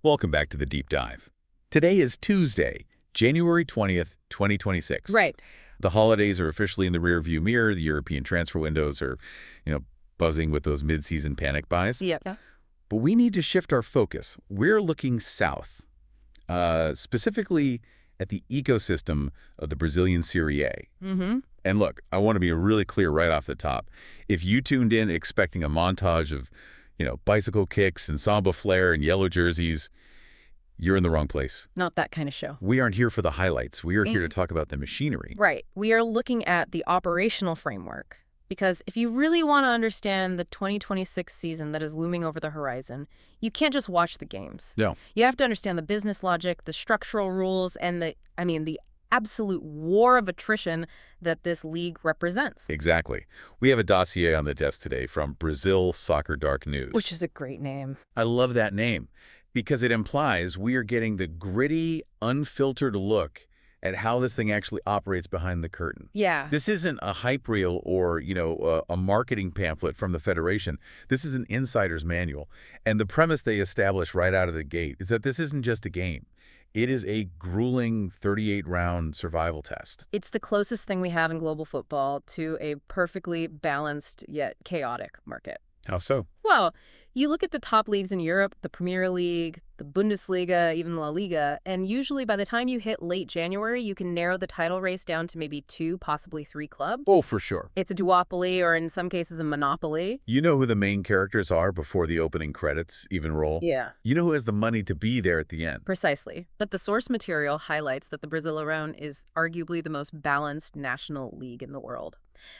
Welcome back to the Deep Dive. Today is Tuesday, January 20th, 2026. Right. The holidays are officially in the rearview mirror. The European transfer windows are, buzzing with those mid-season panic buys. Yeah. But we need to shift our focus. We're looking south, specifically at the ecosystem of the Brazilian Série A. Mm-hmm. And look, I want to be really clear right off the top. If you tuned in expecting a montage of, bicycle kicks and samba flair and yellow jerseys, you're in the wrong place. Not that kind of show. We aren't here for the highlights. We are here to talk about the machinery. Right. We are looking at the operational framework. Because if you really want to understand the 2026 season that is looming over the horizon, you can't just watch the games. No. You have to understand the business logic, the structural rules, and the absolute war of attrition that this league represents. Exactly. We have a dossier on the desk today from Brazil Soccer Dark News. Which is a great name. I love that name because it implies we are getting the gritty, unfiltered look at how this thing actually operates behind the curtain. Yeah. This isn't a hype reel or, a marketing pamphlet from the Federation. This is an insider's manual. And the premise they establish right out of the gate is that this isn't just a game. It is a grueling 38-round survival test. It's the closest thing we have in global football to a perfectly balanced yet chaotic market. How so? Well, you look at the top leagues in Europe, the Premier League, the Bundesliga, even La Liga, and usually by the time you hit late January, you can narrow the title race down to maybe 2, possibly 3 clubs. Oh, for sure. It's a duopoly, or in some cases a monopoly. You know who the main characters are before the opening credits even roll? Yeah. You know who has the money to be there at the end? Precisely. But the source material highlights that the Brasileirão is arguably the most balanced national league in the world.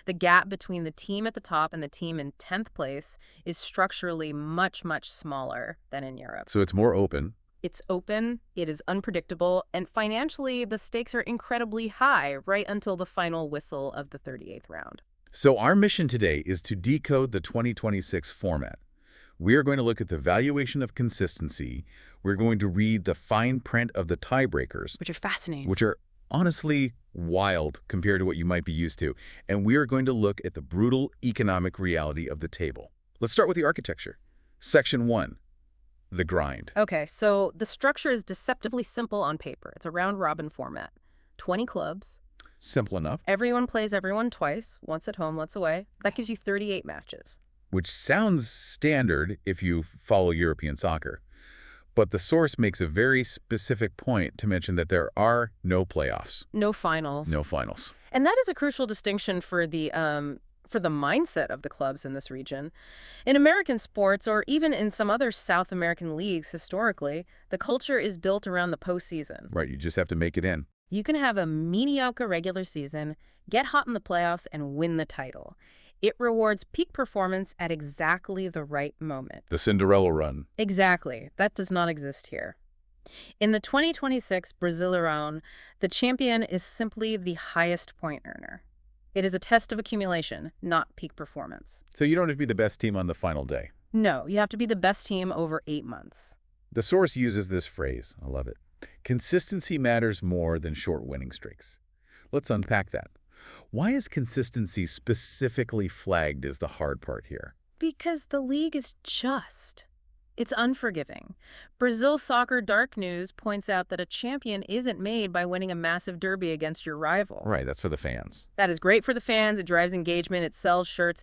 The gap between the team at the top and the team in 10th place is structurally much, much smaller than in Europe. So it's more open. It's open, it is unpredictable, and financially the stakes are incredibly high right until the final whistle of the 38th round. So our mission today is to decode the 2026 format. We are going to look at the valuation of consistency. We're going to read the fine print of the tiebreakers, Which are fascinating. which are honestly wild compared to what you might be used to. And we are going to look at the brutal economic reality of the table. Let's start with the architecture. Section 1, the grind. Okay, so the structure is deceptively simple on paper. It's a round-robin format. 20 clubs. Simple enough. Everyone plays everyone twice, once at home, once away. That gives you 38 matches. Which sounds standard if you follow European soccer. But the source makes a very specific point to mention that there are no playoffs. No finals. No finals. And that is a crucial distinction for the mindset of the clubs in this region. In American sports, or even in some other South American leagues historically, the culture is built around the postseason. Right, you just have to make it in. You can have a mediocre regular season, get hot in the playoffs, and win the title. It rewards peak performance at exactly the right moment. The Cinderella run. Exactly. That does not exist here. In the 2026 Brasileirão, the champion is simply the highest point earner. It is a test of accumulation, not peak performance. So you don't have to be the best team on the final day. No, you have to be the best team over 8 months. The source uses this phrase. I love it. Consistency matters more than short winning streaks. Let's unpack that. Why is consistency specifically flagged as the hard part here? Because the league is just. It's unforgiving. Brazil Soccer Dark News points out that a champion isn't made by winning a massive derby against your rival. Right, that's for the fans. That is great for the fans. It drives engagement. It sells shirts.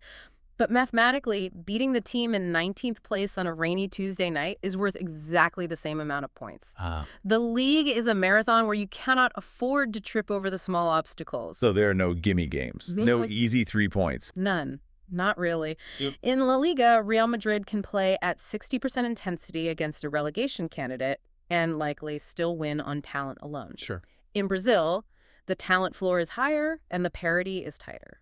But mathematically, beating the team in 19th place on a rainy Tuesday night is worth exactly the same amount of points. The league is a marathon where you cannot afford to trip over the small obstacles. So there are no gimme games. No easy 3 points. None. Not really. Yep. In La Liga, Real Madrid can play at 60% intensity against a relegation candidate and likely still win on talent alone. Sure. In Brazil, the talent floor is higher and the parity is tighter.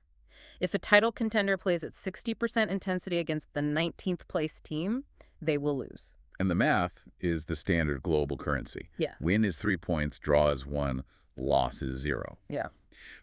If a title contender plays at 60% intensity against the 19th place team, they will lose. And the math is the standard global currency. Yeah. Win is 3 points, draw is 1, loss is 0. Yeah.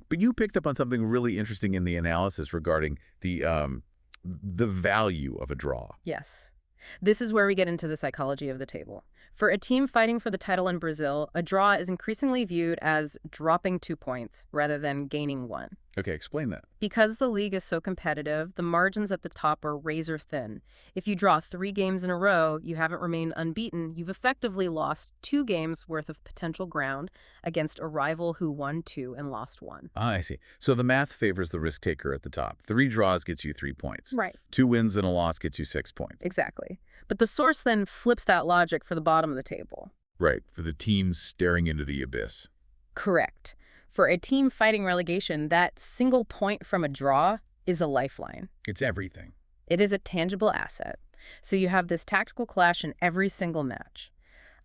But you picked up on something really interesting in the analysis regarding the value of a draw. Yes. This is where we get into the psychology of the table. For a team fighting for the title in Brazil, a draw is increasingly viewed as dropping 2 points rather than gaining 1. Okay, explain that. Because the league is so competitive, the margins at the top are razor thin. If you draw 3 games in a row, you haven't remained unbeaten, you've effectively lost 2 games worth of potential ground against a rival who won 2 and lost 1. Ah, I see. So the math favors the risk taker at the top. 3 draws gets you 3 points. Right. 2 wins and a loss gets you 6 points. Exactly. But the source then flips that logic for the bottom of the table. Right, for the teams staring into the abyss. Correct. For a team fighting relegation, that single point from a draw is a lifeline. It's everything. It is a tangible asset. So you have this tactical clash in every single match.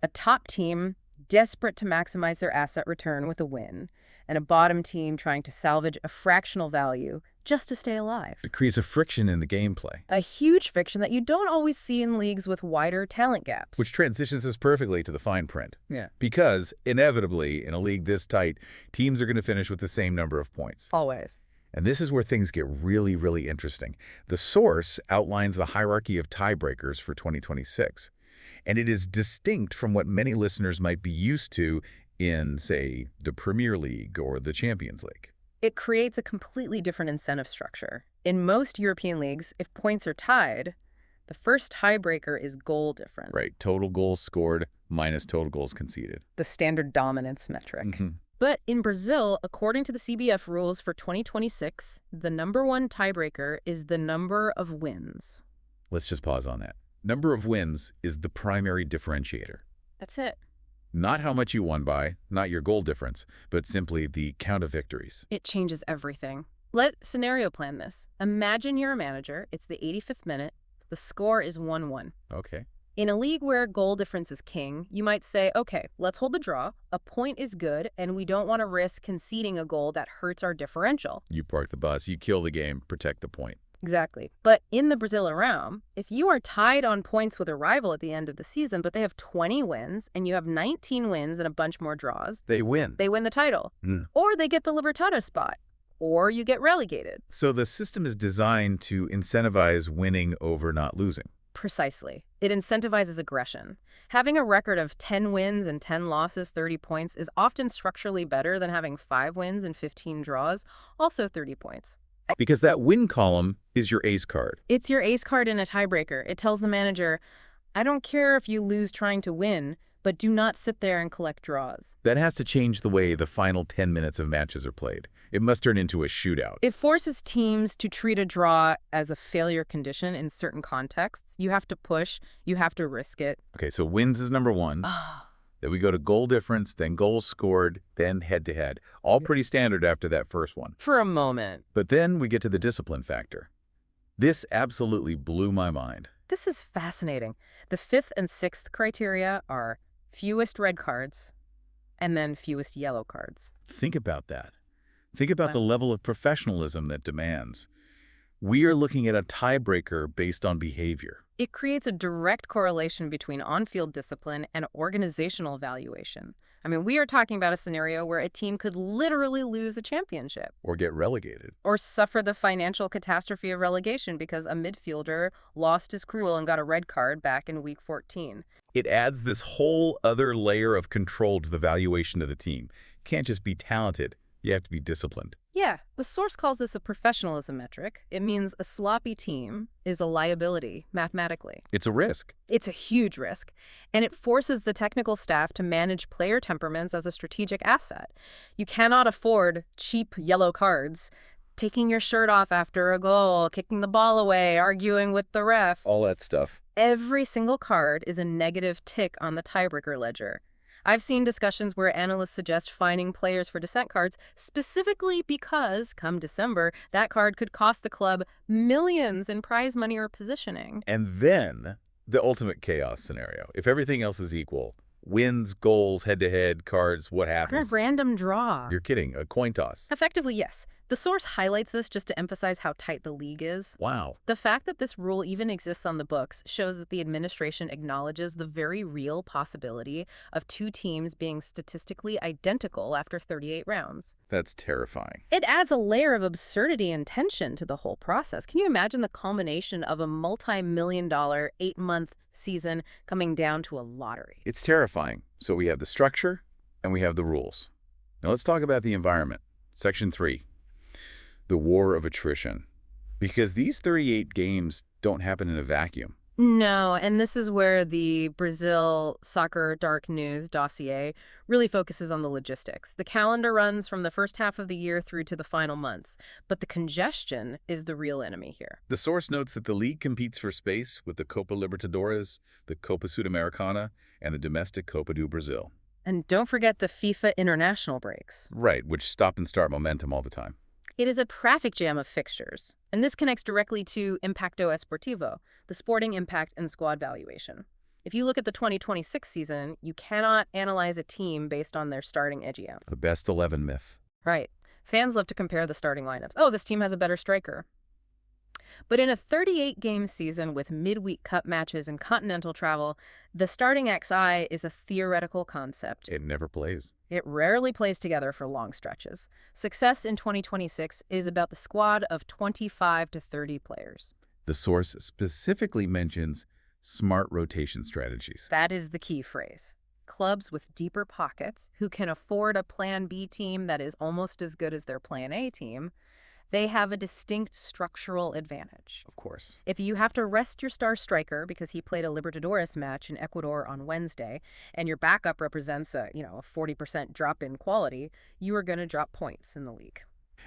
A top team desperate to maximize their asset return with a win, and a bottom team trying to salvage a fractional value just to stay alive. It creates a friction in the gameplay. A huge friction that you don't always see in leagues with wider talent gaps. Which transitions us perfectly to the fine print. Yeah. Because, inevitably, in a league this tight, teams are going to finish with the same number of points. Always. And this is where things get really, really interesting. The source outlines the hierarchy of tiebreakers for 2026. And it is distinct from what many listeners might be used to in, say, the Premier League or the Champions League. It creates a completely different incentive structure. In most European leagues, if points are tied, the first tiebreaker is goal difference. Right, total goals scored minus total goals conceded. The standard dominance metric. Mm-hmm. But in Brazil, according to the CBF rules for 2026, the number 1 tiebreaker is the number of wins. Let's just pause on that. Number of wins is the primary differentiator. That's it. Not how much you won by, not your goal difference, but simply the count of victories. It changes everything. Let's scenario plan this. Imagine you're a manager. It's the 85th minute. The score is 1-1. Okay. In a league where goal difference is king, you might say, okay, let's hold the draw. A point is good, and we don't want to risk conceding a goal that hurts our differential. You park the bus, you kill the game, protect the point. Exactly. But in the Brazilian realm, if you are tied on points with a rival at the end of the season, but they have 20 wins and you have 19 wins and a bunch more draws, They win. they win the title. Or they get the Libertadores spot. Or you get relegated. So the system is designed to incentivize winning over not losing. Precisely. It incentivizes aggression. Having a record of 10 wins and 10 losses, 30 points, is often structurally better than having 5 wins and 15 draws, also 30 points. Because that win column is your ace card. It's your ace card in a tiebreaker. It tells the manager, I don't care if you lose trying to win, but do not sit there and collect draws. That has to change the way the final 10 minutes of matches are played. It must turn into a shootout. It forces teams to treat a draw as a failure condition in certain contexts. You have to push, you have to risk it. Okay, so wins is number 1. Then we go to goal difference, then goals scored, then head-to-head. All pretty standard after that first one. For a moment. But then we get to the discipline factor. This absolutely blew my mind. This is fascinating. The 5th and 6th criteria are fewest red cards and then fewest yellow cards. Think about that. Think about the level of professionalism that demands. We are looking at a tiebreaker based on behavior. It creates a direct correlation between on-field discipline and organizational valuation. I mean, we are talking about a scenario where a team could literally lose a championship. Or get relegated. Or suffer the financial catastrophe of relegation because a midfielder lost his cruel and got a red card back in week 14. It adds this whole other layer of control to the valuation of the team. Can't just be talented. You have to be disciplined. Yeah, the source calls this a professionalism metric. It means a sloppy team is a liability, mathematically. It's a risk. It's a huge risk, and it forces the technical staff to manage player temperaments as a strategic asset. You cannot afford cheap yellow cards, taking your shirt off after a goal, kicking the ball away, arguing with the ref. All that stuff. Every single card is a negative tick on the tiebreaker ledger. I've seen discussions where analysts suggest fining players for dissent cards specifically because, come December, that card could cost the club millions in prize money or positioning. And then the ultimate chaos scenario. If everything else is equal, wins, goals, head-to-head, cards, what happens? A random draw. You're kidding. A coin toss. Effectively, yes. The source highlights this just to emphasize how tight the league is. Wow. The fact that this rule even exists on the books shows that the administration acknowledges the very real possibility of 2 teams being statistically identical after 38 rounds. That's terrifying. It adds a layer of absurdity and tension to the whole process. Can you imagine the culmination of a multi-million-dollar 8-month season coming down to a lottery? It's terrifying. So we have the structure and we have the rules. Now let's talk about the environment. Section 3. The war of attrition. Because these 38 games don't happen in a vacuum. No, and this is where the Brazil Soccer Dark News dossier really focuses on the logistics. The calendar runs from the first half of the year through to the final months, but the congestion is the real enemy here. The source notes that the league competes for space with the Copa Libertadores, the Copa Sudamericana, and the domestic Copa do Brasil. And don't forget the FIFA international breaks. Right, which stop and start momentum all the time. It is a traffic jam of fixtures, and this connects directly to Impacto Esportivo, the sporting impact and squad valuation. If you look at the 2026 season, you cannot analyze a team based on their starting EGM. The best 11 myth. Right. Fans love to compare the starting lineups. Oh, this team has a better striker. But in a 38-game season with midweek cup matches and continental travel, the starting XI is a theoretical concept. It never plays. It rarely plays together for long stretches. Success in 2026 is about the squad of 25 to 30 players. The source specifically mentions smart rotation strategies. That is the key phrase. Clubs with deeper pockets who can afford a Plan B team that is almost as good as their Plan A team, they have a distinct structural advantage. Of course. If you have to rest your star striker because he played a Libertadores match in Ecuador on Wednesday, and your backup represents a 40% drop in quality, you are going to drop points in the league.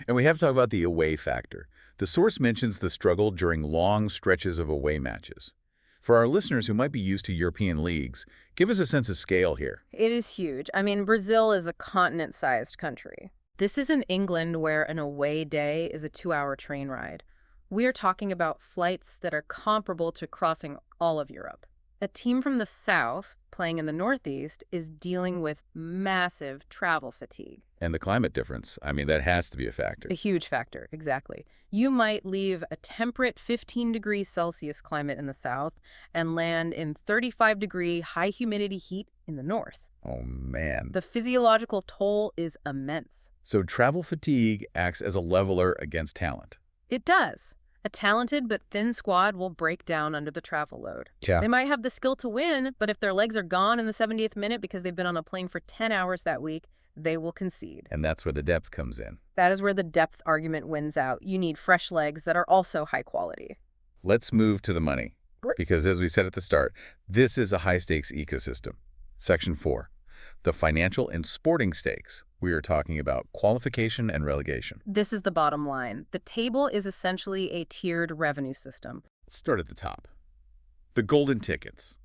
And we have to talk about the away factor. The source mentions the struggle during long stretches of away matches. For our listeners who might be used to European leagues, give us a sense of scale here. It is huge. I mean, Brazil is a continent-sized country. This isn't England where an away day is a 2-hour train ride. We're talking about flights that are comparable to crossing all of Europe. A team from the south playing in the northeast is dealing with massive travel fatigue. And the climate difference, I mean, that has to be a factor. A huge factor, exactly. You might leave a temperate 15 degrees Celsius climate in the south and land in 35-degree high humidity heat in the north. Oh, man. The physiological toll is immense. So travel fatigue acts as a leveler against talent. It does. A talented but thin squad will break down under the travel load. Yeah. They might have the skill to win, but if their legs are gone in the 70th minute because they've been on a plane for 10 hours that week, they will concede. And that's where the depth comes in. That is where the depth argument wins out. You need fresh legs that are also high quality. Let's move to the money. Because as we said at the start, this is a high-stakes ecosystem. Section 4. The financial and sporting stakes. We are talking about qualification and relegation. This is the bottom line. The table is essentially a tiered revenue system. Let's start at the top. The golden tickets.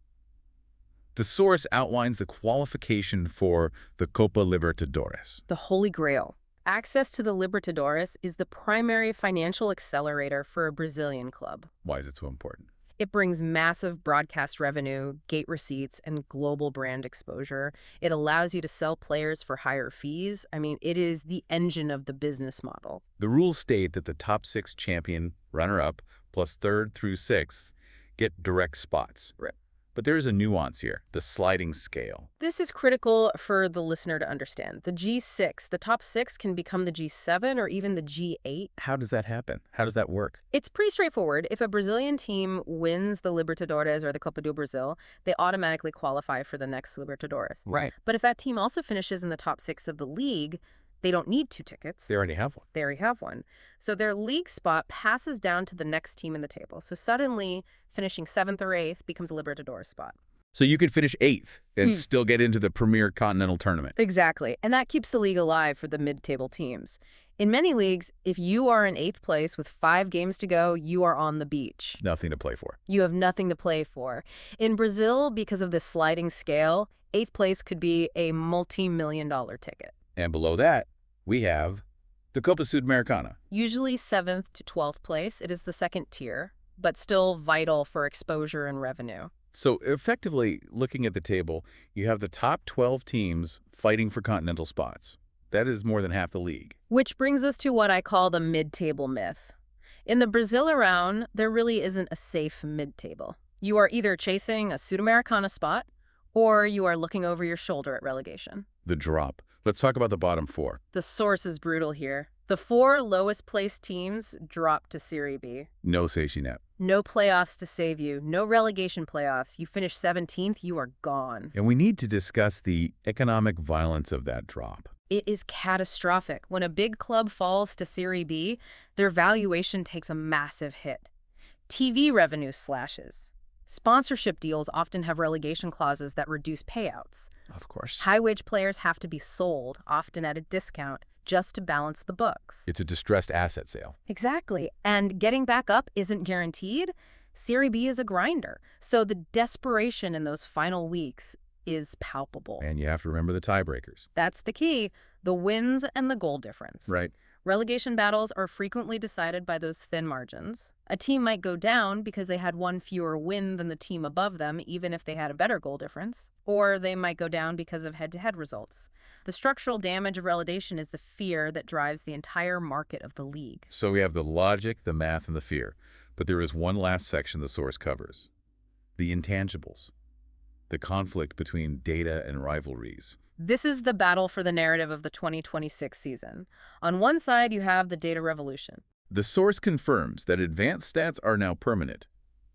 The source outlines the qualification for the Copa Libertadores. The Holy Grail. Access to the Libertadores is the primary financial accelerator for a Brazilian club. Why is it so important? It brings massive broadcast revenue, gate receipts, and global brand exposure. It allows you to sell players for higher fees. I mean, it is the engine of the business model. The rules state that the top 6 champion, runner-up, plus 3rd through 6th get direct spots. Right. But there is a nuance here, the sliding scale. This is critical for the listener to understand. The G6, the top 6 can become the G7 or even the G8. How does that happen? How does that work? It's pretty straightforward. If a Brazilian team wins the Libertadores or the Copa do Brasil, they automatically qualify for the next Libertadores. Right. But if that team also finishes in the top 6 of the league, they don't need 2 tickets. They already have one. They already have one. So their league spot passes down to the next team in the table. So suddenly, finishing 7th or 8th becomes a Libertadores spot. So you could finish 8th and still get into the premier continental tournament. Exactly. And that keeps the league alive for the mid-table teams. In many leagues, if you are in 8th place with 5 games to go, you are on the beach. Nothing to play for. You have nothing to play for. In Brazil, because of this sliding scale, 8th place could be a multi-million-dollar ticket. And below that, we have the Copa Sudamericana. Usually 7th to 12th place. It is the second tier, but still vital for exposure and revenue. So effectively, looking at the table, you have the top 12 teams fighting for continental spots. That is more than half the league. Which brings us to what I call the mid-table myth. In the Brazil round, there really isn't a safe mid-table. You are either chasing a Sudamericana spot, or you are looking over your shoulder at relegation. The drop. Let's talk about the bottom 4. The source is brutal here. The 4 lowest placed teams drop to Serie B. No safety net. No playoffs to save you. No relegation playoffs. You finish 17th, you are gone. And we need to discuss the economic violence of that drop. It is catastrophic. When a big club falls to Serie B, their valuation takes a massive hit. TV revenue slashes. Sponsorship deals often have relegation clauses that reduce payouts. Of course. High-wage players have to be sold, often at a discount, just to balance the books. It's a distressed asset sale. Exactly. And getting back up isn't guaranteed. Serie B is a grinder. So the desperation in those final weeks is palpable. And you have to remember the tiebreakers. That's the key, the wins and the goal difference. Right. Relegation battles are frequently decided by those thin margins. A team might go down because they had one fewer win than the team above them, even if they had a better goal difference. Or they might go down because of head-to-head results. The structural damage of relegation is the fear that drives the entire market of the league. So we have the logic, the math, and the fear. But there is one last section the source covers. The intangibles. The conflict between data and rivalries. This is the battle for the narrative of the 2026 season. On one side, you have the data revolution. The source confirms that advanced stats are now permanent.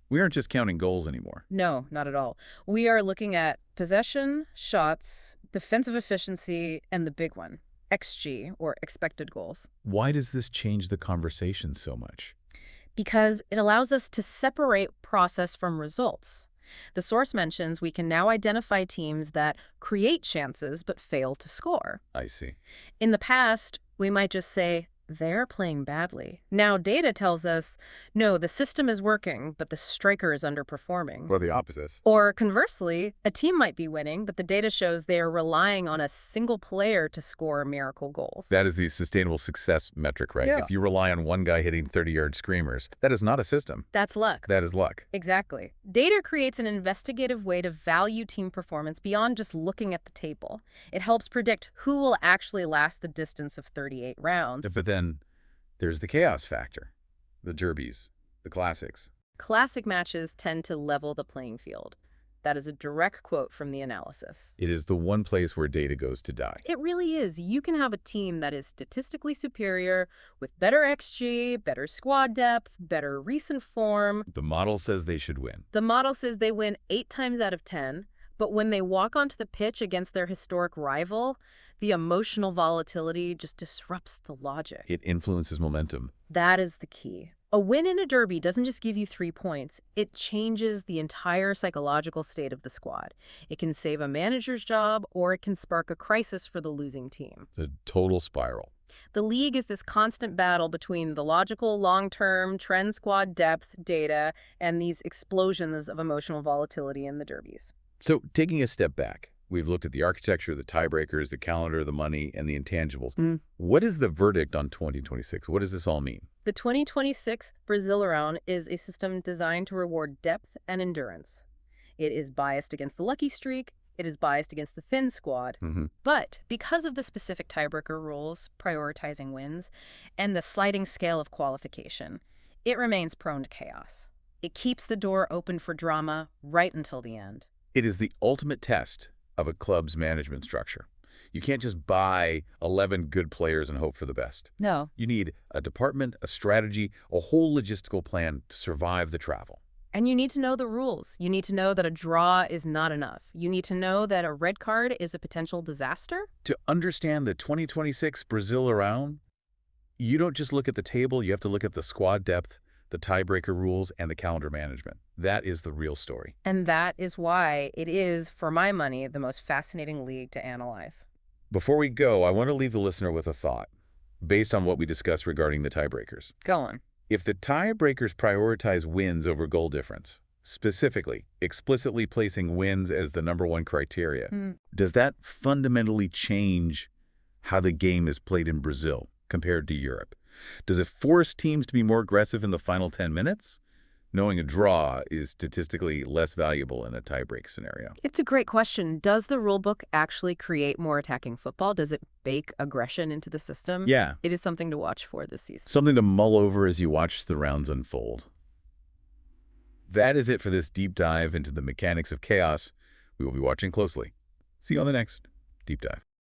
We aren't just counting goals anymore. No, not at all. We are looking at possession, shots, defensive efficiency, and the big one, XG, or expected goals. Why does this change the conversation so much? Because it allows us to separate process from results. The source mentions we can now identify teams that create chances but fail to score. I see. In the past, we might just say, they're playing badly. Now data tells us, no, the system is working, but the striker is underperforming. Or the opposite. Or conversely, a team might be winning, but the data shows they are relying on a single player to score miracle goals. That is the sustainable success metric, right? Yeah. If you rely on one guy hitting 30-yard screamers, that is not a system. That's luck. That is luck. Exactly. Data creates an investigative way to value team performance beyond just looking at the table. It helps predict who will actually last the distance of 38 rounds. But then there's the chaos factor. The derbies, the classics. Classic matches tend to level the playing field. That is a direct quote from the analysis. It is the one place where data goes to die. It really is. You can have a team that is statistically superior with better XG, better squad depth, better recent form. The model says they should win. The model says they win 8 times out of 10, but when they walk onto the pitch against their historic rival, the emotional volatility just disrupts the logic. It influences momentum. That is the key. A win in a derby doesn't just give you 3 points. It changes the entire psychological state of the squad. It can save a manager's job, or it can spark a crisis for the losing team. The total spiral. The league is this constant battle between the logical, long-term, trend squad depth data and these explosions of emotional volatility in the derbies. So taking a step back, we've looked at the architecture, the tiebreakers, the calendar, the money, and the intangibles. What is the verdict on 2026? What does this all mean? The 2026 Brazilian is a system designed to reward depth and endurance. It is biased against the lucky streak. It is biased against the thin squad. But because of the specific tiebreaker rules, prioritizing wins, and the sliding scale of qualification, it remains prone to chaos. It keeps the door open for drama right until the end. It is the ultimate test of a club's management structure. You can't just buy 11 good players and hope for the best. No. You need a department, a strategy, a whole logistical plan to survive the travel. And you need to know the rules. You need to know that a draw is not enough. You need to know that a red card is a potential disaster. To understand the 2026 Brazil around, you don't just look at the table, you have to look at the squad depth, the tiebreaker rules, and the calendar management. That is the real story. And that is why it is, for my money, the most fascinating league to analyze. Before we go, I want to leave the listener with a thought, based on what we discussed regarding the tiebreakers. Go on. If the tiebreakers prioritize wins over goal difference, specifically, explicitly placing wins as the #1 criteria, does that fundamentally change how the game is played in Brazil compared to Europe? Does it force teams to be more aggressive in the final 10 minutes? Knowing a draw is statistically less valuable in a tiebreak scenario. It's a great question. Does the rulebook actually create more attacking football? Does it bake aggression into the system? Yeah. It is something to watch for this season. Something to mull over as you watch the rounds unfold. That is it for this deep dive into the mechanics of chaos. We will be watching closely. See you on the next Deep Dive.